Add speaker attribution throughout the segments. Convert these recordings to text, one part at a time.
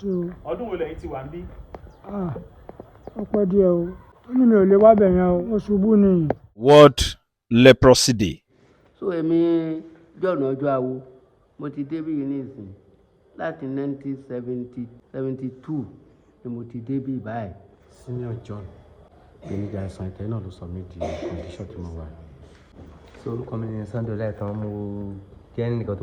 Speaker 1: Ọdún wo lẹ́yìn tí wà ń bí?
Speaker 2: Ọpẹ́ díẹ̀ o. Ó ní mi ò lè wá bẹ̀ yẹn o, mo ṣubú ni.
Speaker 3: World Leprosy Day.
Speaker 4: So èmi John ọjọ́ awo mo ti débí yìí nísìn láti 1972 ni mo ti débí báyìí.
Speaker 5: Senior John ìpèníjà àìsàn ìtẹ́ náà ló sọ mí di condition tí mo wà.
Speaker 6: So orúkọ mi ni Sunday Ọláìtàn, mo jẹ́ ẹnìkan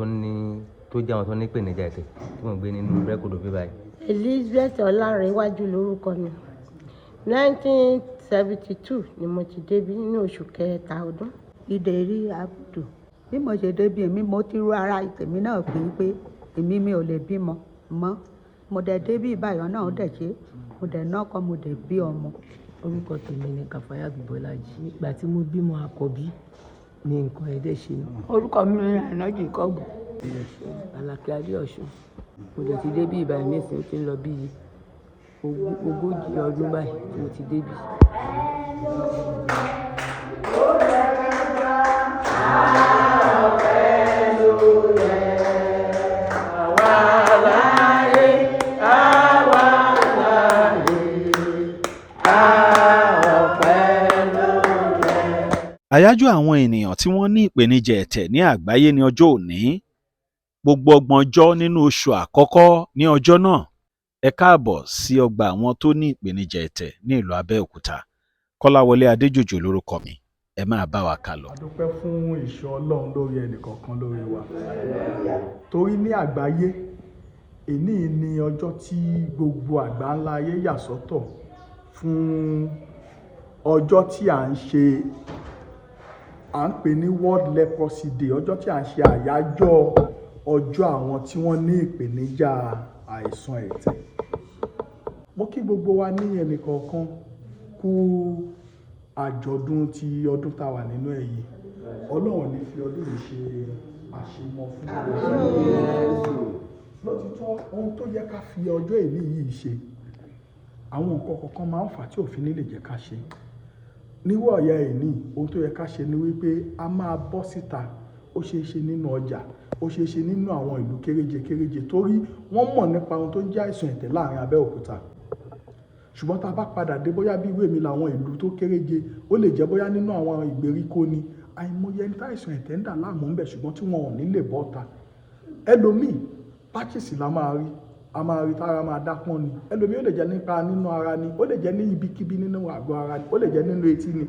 Speaker 6: tó jẹ́ àwọn tó ní ìpèníjà ẹ̀tẹ̀ tí mo gbé nínú Ìbẹ̀rẹ̀kòdò bí báyìí.
Speaker 7: Elizabeth Ọlárẹ̀wájú lórúkọ mi. 1972 ni mo ti débí ní oṣù kẹta ọdún.
Speaker 8: Ìdèrí Abudu. Bí mo ṣe débí èmi mo ti rú ara tèmi náà pé èmi mi ò lè bímọ mọ́. Mo dẹ̀ débí ìbáyọ̀ náà ó dẹ̀ ṣe, mo dẹ̀ náà kọ́ mo dẹ̀ bí ọmọ.
Speaker 9: Orúkọ tèmi ni Kàfáyà Bọ́lájí. Ìgbà tí mo bímọ àkọ́bí ni nǹkan ẹ̀dẹ̀ ṣe.
Speaker 10: Orúkọ mi ni Ànájì Kọ́gùn.
Speaker 9: Alákẹ́ Adéọ̀ṣun. Mo dẹ̀ ti débí ìbáyìí nísìnyí ó ti ń lọ bí 40 ọdún báyìí tí mo ti débí.
Speaker 3: Àyájọ́ àwọn ènìyàn tí wọ́n ní ìpèníjà ẹ̀tẹ̀ ní àgbáyé ní ọjọ́ òní. Gbogbo ọgbọ̀njọ́ nínú oṣù àkọ́kọ́ ní ọjọ́ náà. Ẹ káàbọ̀ sí ọgbà àwọn tó ní ìpèníjà ẹ̀tẹ̀ ní ìlú Abẹ́òkúta. Kọ́láwọlé Adéjòjò lórúkọ mi. Ẹ máa bá wa kà lọ.
Speaker 1: A dúpẹ́ fún ìṣọ́ Ọlọ́run lórí ẹnìkọ̀ọ̀kan lórí wa. Torí ní àgbáyé, èní ni ọjọ́ tí gbogbo àgbáńlá ayé yà sọ́tọ̀ fún ọjọ́ tí à ń pè ní World Leprosy Day, ọjọ́ tí à ń ṣe àyájọ́ ọjọ́ àwọn tí wọ́n ní ìpèníjà àìsàn ẹ̀tẹ̀. Mo kí gbogbo wa ní ẹnìkọ̀ọ̀kan kú àjọ̀dún ti ọdún tá wà nínú ẹ̀ yìí. Ọlọ́run ní fi ọdún yìí ṣe àṣemọ fún wa. Lótìtọ́ ohun tó yẹ ká fi ọjọ́ èní yìí ṣe, àwọn nǹkan kọ̀ọ̀kan máa ń fà tí òfin lè jẹ́ ká ṣe. Níwọ̀ ọ̀yà èní, ohun tó yẹ ká ṣe ni wípé a máa bọ́ síta, ó ṣeé ṣe nínú ọjà, ó ṣeé ṣe nínú àwọn ìlú kéréje torí wọ́n mọ̀ nípa ohun tó ń jẹ́ àìsàn ẹ̀tẹ̀ láàrin Abẹ́òkúta. Ṣùgbọ́n tá a bá padà dé bóyá bí ìwé mi làwọn ìlú tó kéréje, ó lè jẹ́ bóyá nínú àwọn ìgbèríko ni àìmọye ẹni táìsàn ẹ̀tẹ̀ ń dà láàmú ń bẹ̀ ṣùgbọ́n tí wọn ò ní lè bọ́ ta. Ẹlòmíì páchìsì la máa rí, a máa rí tára máa dápọ́n ni. Ẹlòmíì ó lè jẹ́ nípa nínú ara ni, ó lè jẹ́ ní ibikíbi nínú àgọ́ ara ni, ó lè jẹ́ nínú etí ni.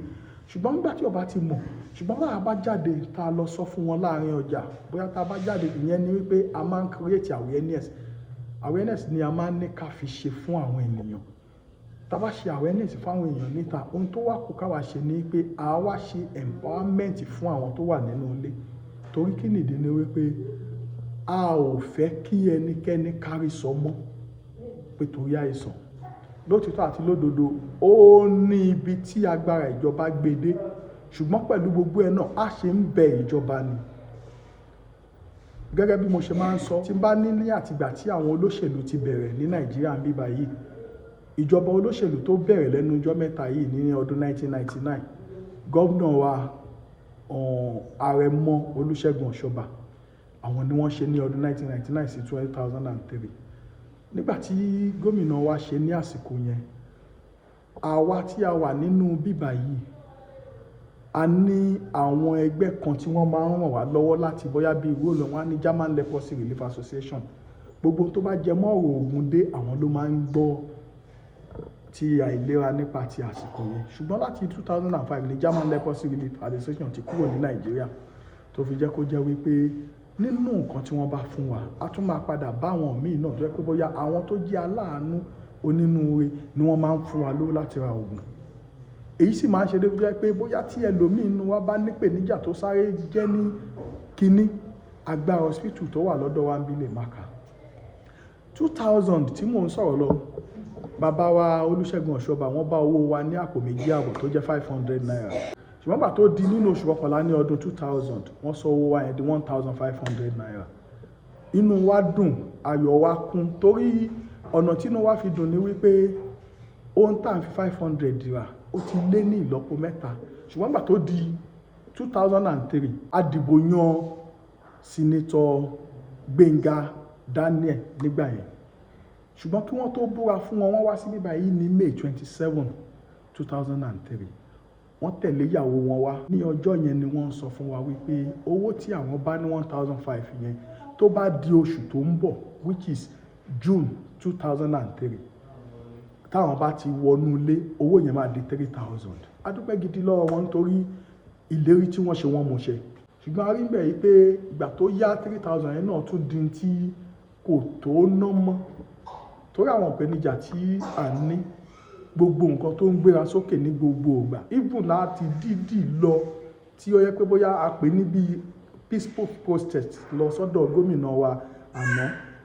Speaker 1: Ṣùgbọ́n nígbà tí ọba ti mọ̀, ṣùgbọ́n bá a bá jáde tá a lọ sọ fún wọn láàrin ọjà, bóyá tá a bá jáde ìyẹn ni wípé a máa ń create awareness ni a máa ń ní ká fi ṣe fún àwọn ènìyàn. Tá a bá ṣe awareness fún àwọn èèyàn níta, ohun tó wà kó káwa ṣe ni pé a wá ṣe empowerment fún àwọn tó wà nínú ilé. Torí kí nìdí ni wípé a ò fẹ́ kí ẹnikẹ́ni kárí sọmọ́ pé torí àìsàn. Lótìtọ́ àti lódodo ó ní ibi tí agbára ìjọba gbé dé, ṣùgbọ́n pẹ̀lú gbogbo ẹ̀ náà a ṣe ń bẹ ìjọba ni. Gẹ́gẹ́ bí mo ṣe máa ń sọ, tí n bá ní àtìgbà tí àwọn olóṣèlú ti bẹ̀rẹ̀ ní Nàìjíríà ń bí báyìí, ìjọba olóṣèlú tó bẹ̀rẹ̀ lẹ́nu ọjọ́ mẹ́ta yìí ní ọdún 1999, gómìnà wa Àrẹ̀mọ Olúṣẹ́gun Ọ̀ṣọ́bà, àwọn ni wọ́n ṣe ní ọdún 1999 sí 2003. Nígbà tí gómìnà wa ṣe ní àsìkò yẹn, àwa tí a wà nínú bíbà yìí, a ní àwọn ẹgbẹ́ kan tí wọ́n máa ń ràn wá lọ́wọ́ láti bóyá bí ìwé olóhùn wa ní German Leprosy Relief Association. Gbogbo tó bá jẹ mọ́ ọ̀rọ̀ Ògún dé àwọn ló máa ń gbọ́ ti àìlera nípa ti àsìkò yẹn. Ṣùgbọ́n láti 2005 ní German Leprosy Relief Association ti kúrò ní Nàìjíríà, tó fi jẹ́ kó jẹ́ wípé nínú nǹkan tí wọ́n bá fún wa, a tún máa padà bá àwọn míì náà tó jẹ́ pé bóyá àwọn tó jẹ́ aláàánú onínúure ni wọ́n máa ń fún wa lówó láti ra oògùn. Èyí sì máa ń ṣe dé jẹ́ pé bóyá tí ẹlòmíì inú wa bá nípèníjà tó sáré jẹ́ ní kíní, agbára hospital tó wà lọ́dọ̀ wa ń bí lè má ka. 2000 tí mò ń sọ̀rọ̀ lọ, bàbá wa Olúṣẹ́gun Ọ̀ṣọ́bà wọ́n bá owó wa ní àpò 2.5 tó jẹ́ 500 naira. Ṣùgbọ́n gbà tó di nínú oṣù kọkànlá ní ọdún 2000, wọ́n sọ owó wa yẹn di 1,500 naira. Inú wa dùn, ayọ̀ wa kún, torí ọ̀nà tí inú wa fi dùn ni wípé ohun tá à ń fi 500 rà ó ti lé ní ìlọ́po mẹ́ta. Ṣùgbọ́n gbà tó di 2003, a dìbò yan Senator Gbénga Daniel nígbà yẹn. ṣùgbọ́n kí wọ́n tó búra fún wọn wọ́n wá sí bíbá yìí ní May 27, 2003 wọ́n tẹ̀lé ìyàwó wọn wá. Ní ọjọ́ yẹn ni wọ́n sọ fún wa wípé owó tí àwọn bá ní 1,500 yẹn tó bá di oṣù tó ń bọ̀ which is June 2003 táwọn bá ti wọnú ilé owó yẹn máa di 3,000. A dúpẹ́ gidi lọ́wọ́ wọn nítorí ìlérí tí wọ́n ṣe wọ́n mú ṣẹ. Ṣùgbọ́n a rí bẹ́ẹ̀ yìí pé ìgbà tó yá 3,000 yẹn náà tún di tí kò tó ná mọ́ torí àwọn ìpèníjà tí à ń ní gbogbo nǹkan tó ń gbéra sókè ní gbogbo ìgbà even láti dídì lọ tí ó yẹ pé bóyá a pè ní bí peaceful protest lọ sọ́dọ̀ gómìnà wa àná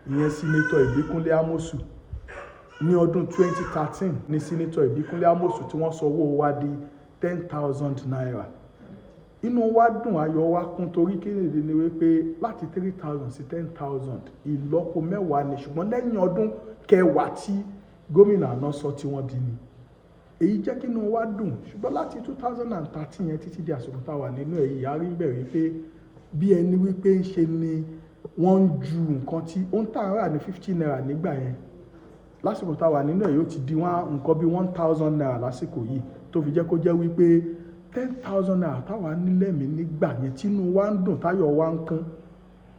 Speaker 1: ìyẹn Senator Ìbíkúnlé Amosu ní ọdún 2013 ní Senator Ìbíkúnlé Amosu tí wọ́n sọ owó wa di 10,000 naira. Inú wa dùn ayọ̀ wa kún torí kéde ni wípé láti 3,000 sí 10,000 ìlọ́po mẹ́wàá ni ṣùgbọ́n lẹ́yìn ọdún kẹwàá tí gómìnà àná sọ tí wọ́n di ni èyí jẹ́ kí inú wa dùn. Ṣùgbọ́n láti 2013 yẹn títí di àsìkò tá a wà nínú èyí a rí bẹ́ẹ̀ wípé bí ẹni wípé ń ṣe ni wọ́n ń ju nǹkan tí ó ń tà rà ní 50 naira nígbà yẹn lásìkò tá a wà nínú èyí ó ti di nǹkan bí 1,000 naira lásìkò yìí tó fi jẹ́ kó jẹ́ wípé 10,000 naira táwa nílẹ̀ mi nígbà yẹn tínú wa ń dùn táyọ̀ wa ń kún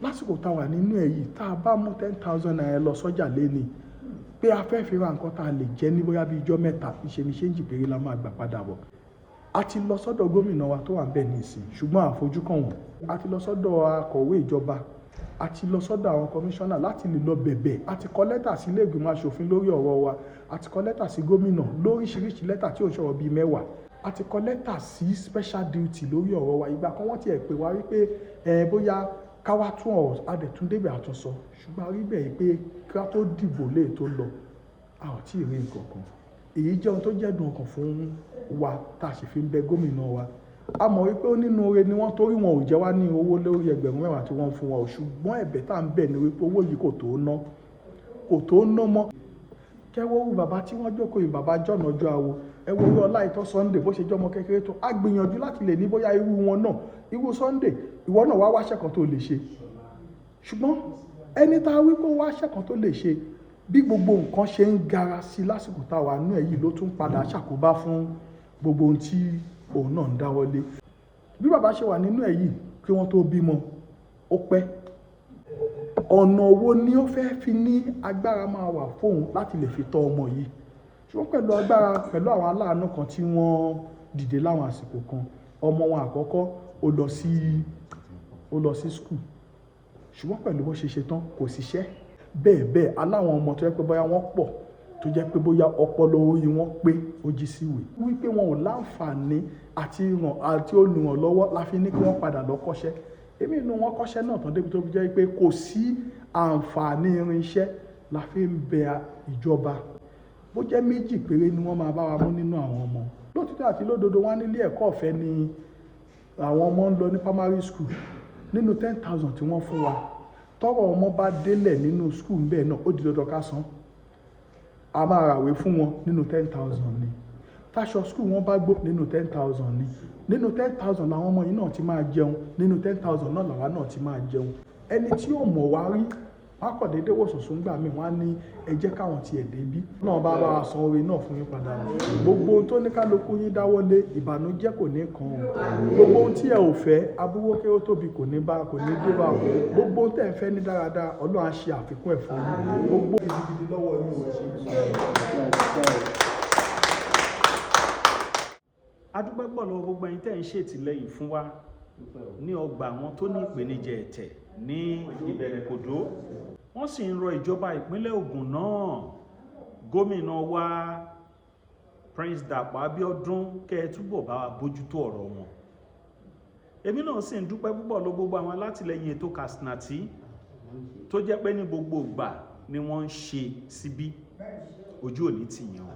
Speaker 1: lásìkò táwa nínú èyí tá a bá mú 10,000 naira lọ sọ́jà léni pé a fẹ́ fi ra nǹkan tá a lè jẹ ní bóyá bí ijọ́ mẹ́ta ìṣe ni ṣéǹjì péré la máa gbà padà bọ̀. A ti lọ sọ́dọ̀ gómìnà wa tó wà bẹ́ẹ̀ ní ìsìn ṣùgbọ́n àfojúkàn wọn. A ti lọ sọ́dọ̀ akọ̀wé ìjọba a ti lọ sọ́dọ̀ àwọn kọmíṣánná láti lè lọ bẹ̀bẹ̀ a ti kọ lẹ́tà sí ilé ìgbìmọ̀ aṣòfin lórí ọ̀rọ̀ wa a ti kọ lẹ́tà sí gómìnà lóríṣiríṣi lẹ́tà tí ò ń sọ̀rọ̀ bíi 10 a ti kọ lẹ́tà sí special duty lórí ọ̀rọ̀ wa ìgbà kan wọ́n ti ẹ̀ pè wá wípé bóyá káwá tún ọ̀rọ̀ adẹ̀túndébẹ̀ àtúnsọ ṣùgbọ́n a rí bẹ́ẹ̀ pé ká tó dìbò lè tó lọ a ò tí ì rí nǹkan kan èyí jẹ́ ohun tó jẹ́ dùn ọkàn fún wa tá a sì fi ń bẹ gómìnà wa a mọ̀ wípé ó nínú oore ni wọ́n torí wọn ò jẹ́ wá ní owó lórí ẹgbẹ̀rún 10 tí wọ́n fún wa ò ṣùgbọ́n ẹ̀bẹ̀ tá à ń bẹ̀ ni wípé owó yìí kò tó ná mọ́ kẹwọ́ wù bàbá tí wọ́n jókòó yìí bàbá John ọjọ́ àwo ẹ wo orí Ọláìtọ́ Sunday bó ṣe jọmọ kékeré tó a gbìyànjú láti lè ní bóyá irú wọn náà irú Sunday ìwọ náà wá wáṣẹ́ kan tó lè ṣe ṣùgbọ́n ẹni tá a wí kó wáṣẹ́ kan tó lè ṣe bí gbogbo nǹkan ṣe ń gara sí lásìkò táwa nú ẹ̀ yìí ló tún padà ṣàkóbá fún gbogbo ohun tí òun náà ń dáwọ́lé bí bàbá ṣe wà nínú ẹ̀ yìí kí wọ́n tó bímọ ó pẹ́ ọ̀nà wo ni ó fẹ́ fi ní agbára máa wà fóun láti lè fi tọ́ ọmọ yìí ṣùgbọ́n pẹ̀lú agbára pẹ̀lú àwọn aláàánú kan tí wọ́n dìde láwọn àsìkò kan ọmọ wọn àkọ́kọ́ ó lọ sí skul ṣùgbọ́n pẹ̀lú bó ṣe tán kò síṣẹ́ bẹ́ẹ̀ aláwọn ọmọ tó yẹ pé bóyá wọ́n pọ̀ tó jẹ́ pé bóyá ọpọlọ orí wọn pé ó jí síwèé wípé wọn ò láǹfààní àti olùrànlọ́wọ́ la fi ní kí wọ́n padà lọ kọ́ṣẹ́ èmi inú wọn kọ́ṣẹ́ náà tán débi tó fi jẹ́ pé kò sí àǹfààní irinṣẹ́ la fi ń bẹ ìjọba bó jẹ́ 2 péré ni wọ́n máa bá wa mú nínú àwọn ọmọ lótìtọ́ àti lódodo wọn nílé ẹ̀kọ́ ọ̀fẹ́ ni àwọn ọmọ ń lọ ní primary school nínú 10,000 tí wọ́n fún wa tọ́rọ̀ ọmọ bá délẹ̀ nínú school bẹ́ẹ̀ náà ó di dandan ká san a máa ràwé fún wọn nínú 10,000 ni táṣọ school wọn bá gbó nínú 10,000 ni nínú 10,000 làwọn ọmọ yìí náà ti máa jẹun nínú 10,000 náà làwa náà ti máa jẹun ẹni tí ò mọ̀ wá rí wọn kọ̀ déédéé wò sùnsùn gbà mí wọn á ní ẹ jẹ́ káwọn tiẹ̀ débí náà bá bá wa san oore náà fún yín padà gbogbo ohun tó ní kálukú yín dáwọ́lé ìbànújẹ́ kò ní kàn án gbogbo ohun tí ẹ ò fẹ́ abúwó kéré tóbi kò ní dé bá o gbogbo ohun tẹ́ ẹ fẹ́ ní dáradára Ọlọ́run á ṣe àfikún ẹ̀ fún yín gbogbo gidigidi lọ́wọ́ yín ò ṣe.
Speaker 3: adúpẹ́ pọ̀ lọ́wọ́ gbogbo ẹ̀yin tẹ́ ń ṣètìlẹ́yìn fún wa ní ọgbà àwọn tó ní ìpèníjà ẹ̀tẹ̀ ní Ìbẹ̀rẹ̀kòdó wọ́n sì ń rọ ìjọba ìpínlẹ̀ Ògùn náà gómìnà wa Prince Dàpọ̀ Abíọ́dún kẹ́ ẹ túbọ̀ bá wa bójútó ọ̀rọ̀ wọn èmi náà sì ń dúpẹ́ púpọ̀ lọ gbogbo àwọn alátìlẹyìn ètò Kasinati tó jẹ́ pé ní gbogbo ìgbà ni wọ́n ń ṣe síbí ojú òní tì yàn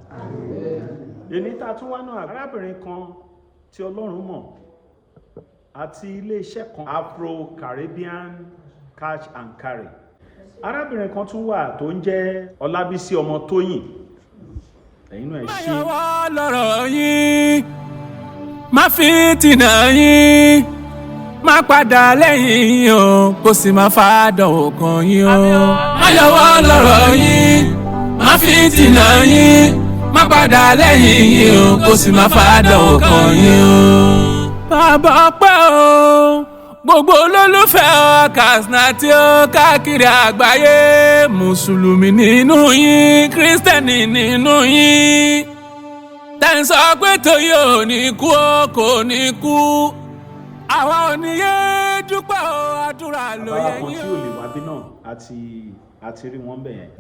Speaker 3: èní tá a tún wá náà arábìnrin kan tí Ọlọ́run mọ̀ àti iléeṣẹ́ kan Afro Caribbean Catch and Carry arábìnrin kan tún wà tó ń jẹ́ Ọlábísí Ọmọtóyìn ẹ̀yin náà ṣe.
Speaker 11: máyọ̀wọ́ lọ́rọ̀ yín má fi tìǹà yín má padà lẹ́yìn yín o kò sì má fàdánwò kan yín o máyọ̀wọ́ lọ́rọ̀ yín má fìtínà yín má padà lẹ́yìn yín o kó sì má fàdánwò kàn yín o. bàbá ọpẹ́ o gbogbo olólùfẹ́ Katsina tí ó káàkiri àgbáyé mùsùlùmí nínú yín kírísítẹ́nì nínú yín tẹ̀ ń sọ pé tóyè ò ní kú ó kò ní kú àwa ò ní yé dúpẹ́ o àdúrà ló yẹ yín o.
Speaker 3: àwọn tí ò lè wá bí náà àti rí wọn bẹ̀ yẹn.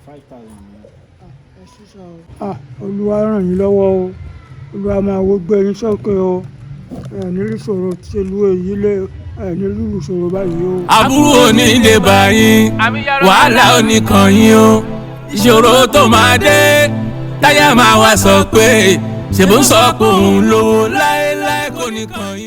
Speaker 3: 5,000.
Speaker 2: Olúwa ràn yín lọ́wọ́ o Olúwa máa wo gbé yín sókè o ní ìṣòro tí ìlú èyí lé ní ìlú ìṣòro báyìí o.
Speaker 11: aburú ò ní lè bá yín wàhálà ò ní kàn yín o ìṣòro tó máa dé táyà máa wá sọ pé ṣèbó ń sọ pé òun lówó láéláé kò ní kàn yín.